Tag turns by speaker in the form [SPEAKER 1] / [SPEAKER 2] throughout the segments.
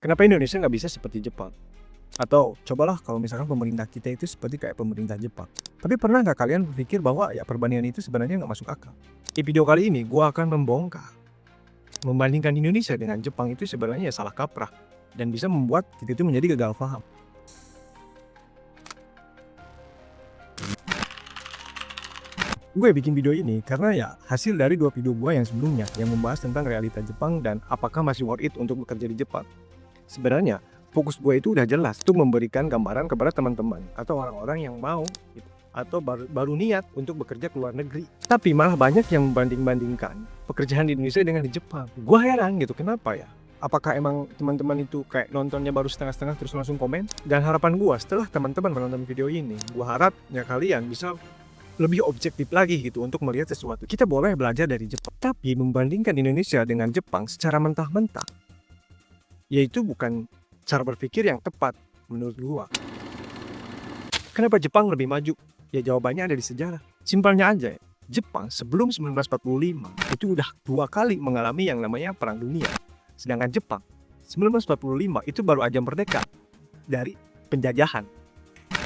[SPEAKER 1] Kenapa Indonesia nggak bisa seperti Jepang? Atau cobalah kalau misalkan pemerintah kita itu seperti kayak pemerintah Jepang. Tapi pernah nggak kalian berpikir bahwa ya perbandingan itu sebenarnya nggak masuk akal? Di video kali ini gue akan membongkar. Membandingkan Indonesia dengan Jepang itu sebenarnya ya salah kaprah. Dan bisa membuat kita itu menjadi gagal paham. Gue bikin video ini karena ya hasil dari 2 video gue yang sebelumnya yang membahas tentang realita Jepang dan apakah masih worth it untuk bekerja di Jepang. Sebenarnya fokus gue itu udah jelas untuk memberikan gambaran kepada teman-teman atau orang-orang yang mau gitu, atau baru niat untuk bekerja ke luar negeri. Tapi malah banyak yang membanding-bandingkan pekerjaan di Indonesia dengan di Jepang. Gue heran gitu, kenapa ya? Apakah emang teman-teman itu kayak nontonnya baru setengah-setengah terus langsung komen? Dan harapan gue setelah teman-teman menonton video ini, gue harap ya kalian bisa lebih objektif lagi gitu untuk melihat sesuatu. Kita boleh belajar dari Jepang, tapi membandingkan Indonesia dengan Jepang secara mentah-mentah, yaitu bukan cara berpikir yang tepat menurut gua. Kenapa Jepang lebih maju? Ya jawabannya ada di sejarah. Simpelnya aja ya, Jepang sebelum 1945 itu udah 2 kali mengalami yang namanya Perang Dunia. Sedangkan Jepang 1945 itu baru aja merdeka dari penjajahan.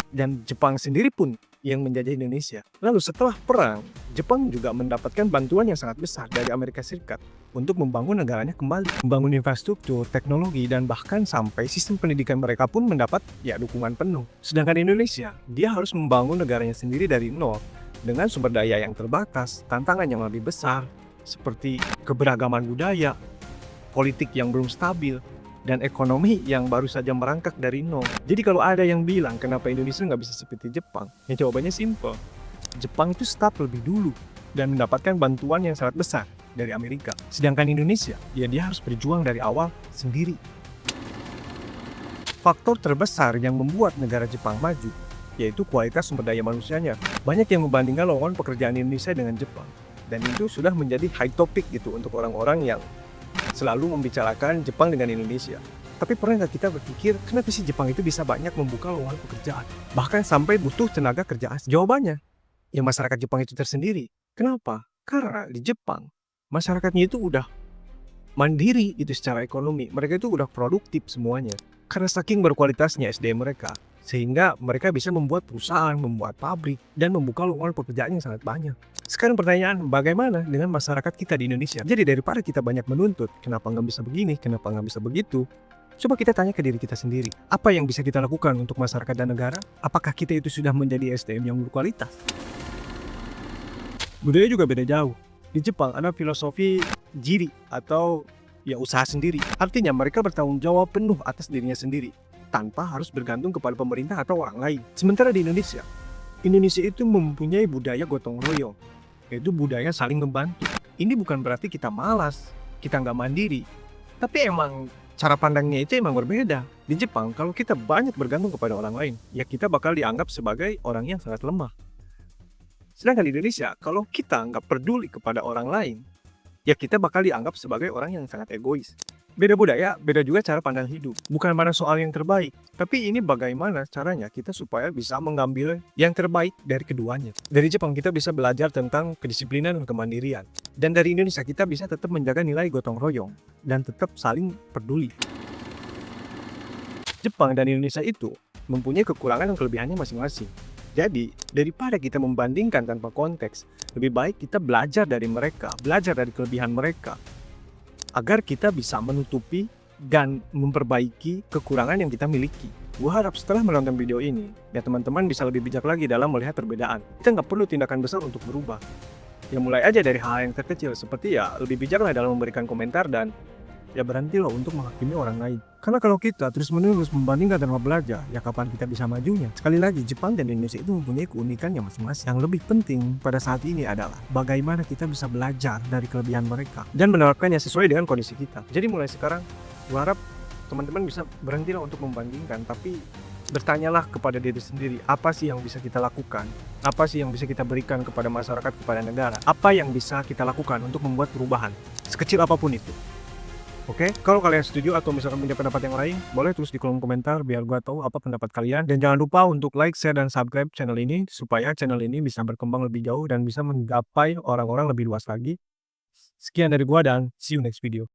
[SPEAKER 1] Dan Jepang sendiri pun yang menjajah Indonesia. Lalu setelah perang, Jepang juga mendapatkan bantuan yang sangat besar dari Amerika Serikat untuk membangun negaranya kembali, membangun infrastruktur, teknologi, dan bahkan sampai sistem pendidikan mereka pun mendapat ya dukungan penuh. Sedangkan Indonesia, dia harus membangun negaranya sendiri dari nol dengan sumber daya yang terbatas, tantangan yang lebih besar seperti keberagaman budaya, politik yang belum stabil, dan ekonomi yang baru saja merangkak dari nol. Jadi kalau ada yang bilang kenapa Indonesia nggak bisa seperti Jepang, ya jawabannya simple. Jepang itu start lebih dulu dan mendapatkan bantuan yang sangat besar dari Amerika. Sedangkan Indonesia, ya dia harus berjuang dari awal sendiri. Faktor terbesar yang membuat negara Jepang maju, yaitu kualitas sumber daya manusianya. Banyak yang membandingkan lowongan pekerjaan Indonesia dengan Jepang. Dan itu sudah menjadi high topic gitu untuk orang-orang yang selalu membicarakan Jepang dengan Indonesia. Tapi pernah nggak kita berpikir, kenapa sih Jepang itu bisa banyak membuka lowongan pekerjaan? Bahkan sampai butuh tenaga kerja asing. Jawabannya, ya masyarakat Jepang itu tersendiri. Kenapa? Karena di Jepang, masyarakatnya itu udah mandiri itu secara ekonomi. Mereka itu udah produktif semuanya. Karena saking berkualitasnya SDM mereka, sehingga mereka bisa membuat perusahaan, membuat pabrik, dan membuka lowongan pekerjaan yang sangat banyak. Sekarang pertanyaan, bagaimana dengan masyarakat kita di Indonesia? Jadi daripada kita banyak menuntut, kenapa nggak bisa begini, kenapa nggak bisa begitu? Coba kita tanya ke diri kita sendiri, apa yang bisa kita lakukan untuk masyarakat dan negara? Apakah kita itu sudah menjadi SDM yang berkualitas? Budaya juga beda jauh. Di Jepang ada filosofi jiri atau ya usaha sendiri. Artinya mereka bertanggung jawab penuh atas dirinya sendiri, tanpa harus bergantung kepada pemerintah atau orang lain. Sementara di Indonesia itu mempunyai budaya gotong royong, yaitu budaya saling membantu. Ini bukan berarti kita malas, kita nggak mandiri, tapi emang cara pandangnya itu emang berbeda. Di Jepang, kalau kita banyak bergantung kepada orang lain, ya kita bakal dianggap sebagai orang yang sangat lemah. Sedangkan di Indonesia, kalau kita nggak peduli kepada orang lain, ya kita bakal dianggap sebagai orang yang sangat egois. Beda budaya, beda juga cara pandang hidup. Bukan pada soal yang terbaik, tapi ini bagaimana caranya kita supaya bisa mengambil yang terbaik dari keduanya. Dari Jepang kita bisa belajar tentang kedisiplinan dan kemandirian. Dan dari Indonesia kita bisa tetap menjaga nilai gotong royong dan tetap saling peduli. Jepang dan Indonesia itu mempunyai kekurangan dan kelebihannya masing-masing. Jadi, daripada kita membandingkan tanpa konteks, lebih baik kita belajar dari mereka, belajar dari kelebihan mereka, agar kita bisa menutupi dan memperbaiki kekurangan yang kita miliki. Gue harap setelah menonton video ini, ya teman-teman bisa lebih bijak lagi dalam melihat perbedaan. Kita nggak perlu tindakan besar untuk berubah. Ya mulai aja dari hal yang terkecil, seperti ya lebih bijaklah dalam memberikan komentar dan ya berhentilah untuk menghakimi orang lain. Karena kalau kita terus-menerus membandingkan tanpa belajar, ya kapan kita bisa majunya? Sekali lagi, Jepang dan Indonesia itu mempunyai keunikannya masing-masing. Yang lebih penting pada saat ini adalah bagaimana kita bisa belajar dari kelebihan mereka dan menerapkannya sesuai dengan kondisi kita. Jadi mulai sekarang, gue harap teman-teman bisa berhentilah untuk membandingkan, tapi bertanyalah kepada diri sendiri, apa sih yang bisa kita lakukan? Apa sih yang bisa kita berikan kepada masyarakat, kepada negara? Apa yang bisa kita lakukan untuk membuat perubahan? Sekecil apapun itu. Oke, kalau kalian setuju atau misalkan punya pendapat yang lain, boleh tulis di kolom komentar biar gua tahu apa pendapat kalian. Dan jangan lupa untuk like, share, dan subscribe channel ini supaya channel ini bisa berkembang lebih jauh dan bisa menggapai orang-orang lebih luas lagi. Sekian dari gua dan see you next video.